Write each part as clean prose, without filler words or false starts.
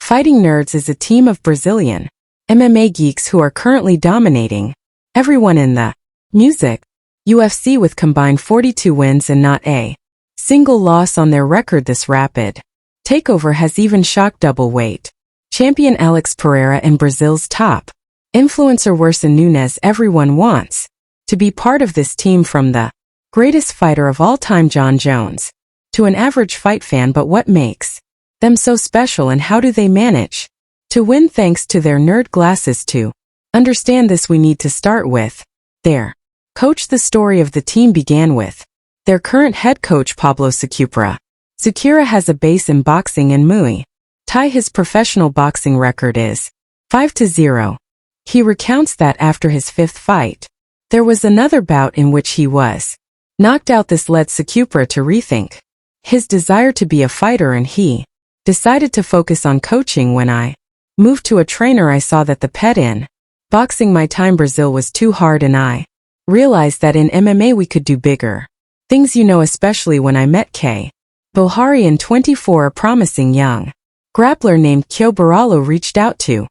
Fighting Nerds is a team of Brazilian MMA geeks who are currently dominating everyone in the music UFC with combined 42 wins and not a single loss on their record. This rapid takeover has even shocked double-weight champion Alex Pereira and Brazil's top influencer Werson Nunes. Everyone wants to be part of this team, from the greatest fighter of all time John Jones to an average fight fan. But what makes them so special, and how do they manage to win thanks to their nerd glasses? To understand this, we need to start with their coach. The story of the team began with their current head coach Pablo Secupra. Secupra has a base in boxing and Muay Thai. His professional boxing record is 5-0. He recounts that after his fifth fight, there was another bout in which he was knocked out. This led Secupra to rethink his desire to be a fighter, and he decided to focus on coaching. When I moved to a trainer, I saw that the pet in boxing my time Brazil was too hard, and I realized that in MMA we could do bigger things, especially when I met K. Bohari in 24. A promising young grappler named Kyo Baralo reached out to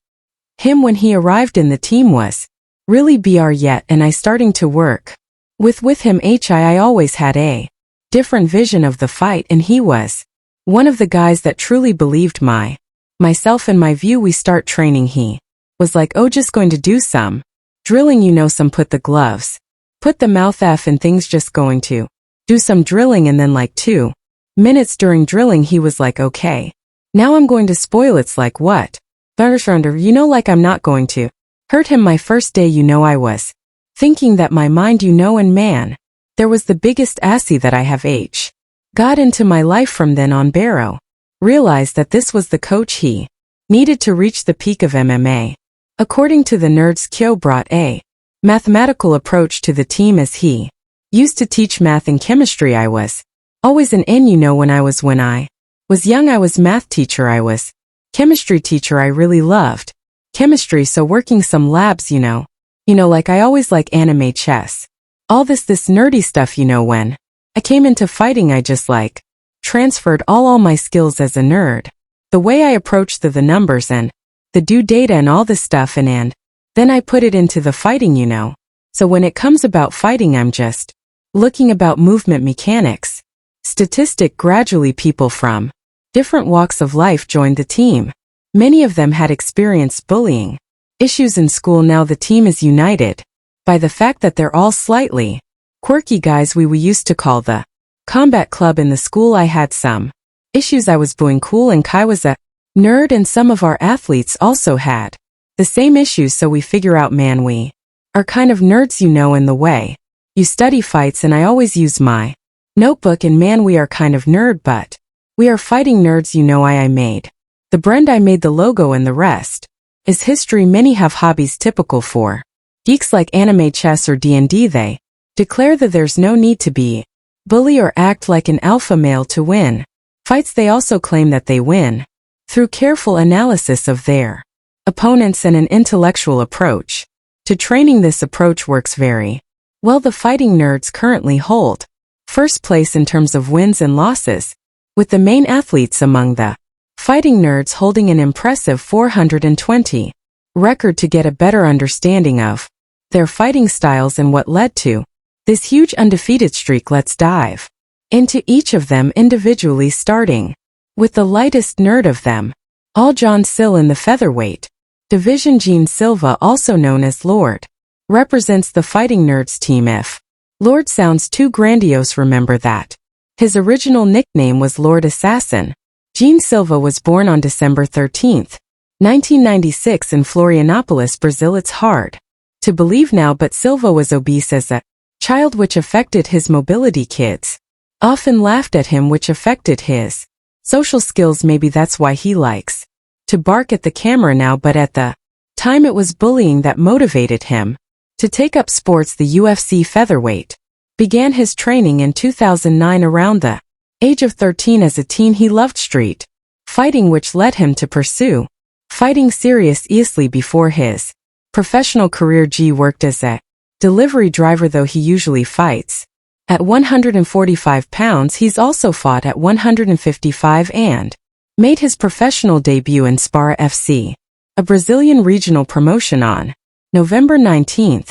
him when he arrived, and the team was really BR yet, and I starting to work with him. I always had a different vision of the fight, and he was one of the guys that truly believed myself and my view. We start training, he was like, oh, just going to do some drilling, some put the gloves, put the mouth off and things, just going to do some drilling. And then like 2 minutes during drilling, he was like, okay, now I'm going to spoil. It's like, what? Like I'm not going to hurt him. My first day, I was thinking that my mind, and man, there was the biggest assy that I have got into my life. From then on, Barrow realized that this was the coach he needed to reach the peak of MMA. According to the nerds, Kyo brought a mathematical approach to the team, as he used to teach math and chemistry. I was always an N, when I was young. I was math teacher, I was chemistry teacher. I really loved chemistry, so working some labs, like I always like anime, chess, all this nerdy stuff. When I came into fighting, I just transferred all my skills as a nerd. The way I approached the numbers and the due data and all this stuff, and then I put it into the fighting, So when it comes about fighting, I'm just looking about movement mechanics, statistic. Gradually people from different walks of life joined the team. Many of them had experienced bullying issues in school. Now the team is united by the fact that they're all slightly quirky guys. We used to call the combat club in the school. I had some issues. I was being cool and Kai was a nerd, and some of our athletes also had the same issues. So we figure out, man, we are kind of nerds, in the way you study fights, and I always use my notebook, and man, we are kind of nerd, but we are fighting nerds. I made the brand, I made the logo, and the rest is history. Many have hobbies typical for geeks like anime, chess, or D&D. They declare that there's no need to be bully or act like an alpha male to win fights. They also claim that they win through careful analysis of their opponents and an intellectual approach to training. This approach works very well. The fighting nerds currently hold first place in terms of wins and losses, with the main athletes among the fighting nerds holding an impressive 420 record. To get a better understanding of their fighting styles and what led to this huge undefeated streak, let's dive into each of them individually, starting with the lightest nerd of them all, John Sill. In the featherweight division, Gene Silva, also known as Lord, represents the fighting nerds team. If Lord sounds too grandiose, remember that his original nickname was Lord Assassin. Gene Silva was born on December 13, 1996 in Florianopolis, Brazil. It's hard to believe now, but Silva was obese as a child, which affected his mobility. Kids often laughed at him, which affected his social skills. Maybe that's why he likes to bark at the camera now, but at the time it was bullying that motivated him to take up sports. The UFC featherweight began his training in 2009. Around the age of 13, as a teen, he loved street fighting, which led him to pursue fighting seriously. Before his professional career, G worked as a delivery driver, though he usually fights at 145 pounds. He's also fought at 155 and made his professional debut in Spar FC, a Brazilian regional promotion on November 19,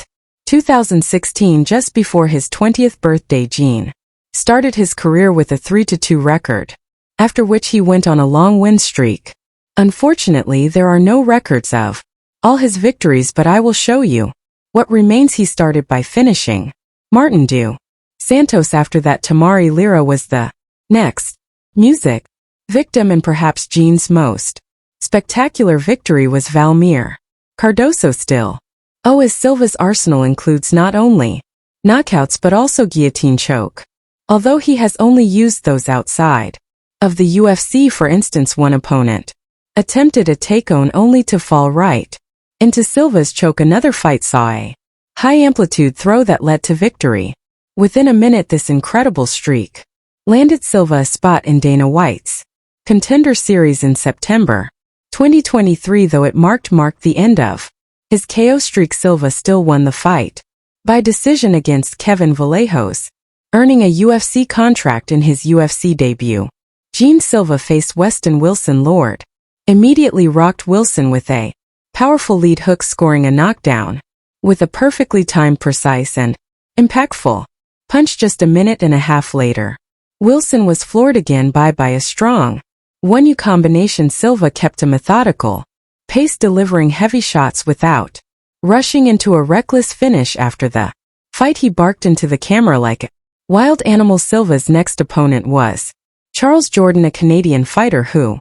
2016, just before his 20th birthday. Jean started his career with a 3-2 record, after which he went on a long win streak. Unfortunately, there are no records of all his victories, but I will show you what remains. He started by finishing Martin dos Santos. After that, Tamari Lira was the next music victim, and perhaps Jean's most spectacular victory was Valmir Cardoso. Still, as Silva's arsenal includes not only knockouts but also guillotine choke, although he has only used those outside of the UFC. For instance, one opponent attempted a takedown only to fall right into Silva's choke. Another fight saw a high-amplitude throw that led to victory. Within a minute, this incredible streak landed Silva a spot in Dana White's Contender Series in September 2023. Though it marked the end of his KO streak, Silva still won the fight by decision against Kevin Vallejos, earning a UFC contract in his UFC debut. Jean Silva faced Weston Wilson. Lord immediately rocked Wilson with a powerful lead hook, scoring a knockdown with a perfectly timed, precise, and impactful punch. Just a minute and a half later, Wilson was floored again by a strong 1-2 combination. Silva kept a methodical pace, delivering heavy shots without rushing into a reckless finish. After the fight, he barked into the camera like a wild animal. Silva's next opponent was Charles Jourdain, a Canadian fighter who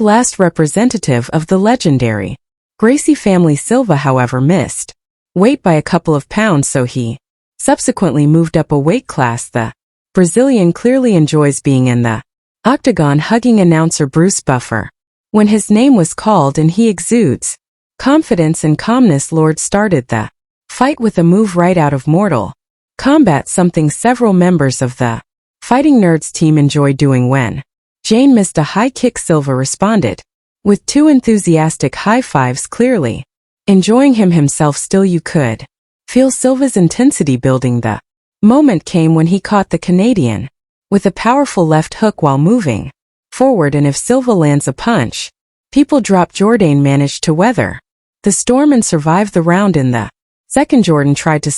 last representative of the legendary Gracie family. Silva, however, missed weight by a couple of pounds, so he subsequently moved up a weight class. The Brazilian clearly enjoys being in the octagon, hugging announcer Bruce Buffer when his name was called, and he exudes confidence and calmness. Lord started the fight with a move right out of Mortal Kombat, something several members of the Fighting Nerds team enjoy doing. When Jane missed a high kick, Silva responded with 2 enthusiastic high fives, clearly enjoying himself. Still, you could feel Silva's intensity building. The moment came when he caught the Canadian with a powerful left hook while moving forward, and if Silva lands a punch, people drop. Jourdain managed to weather the storm and survive the round. In the second, Jourdain tried to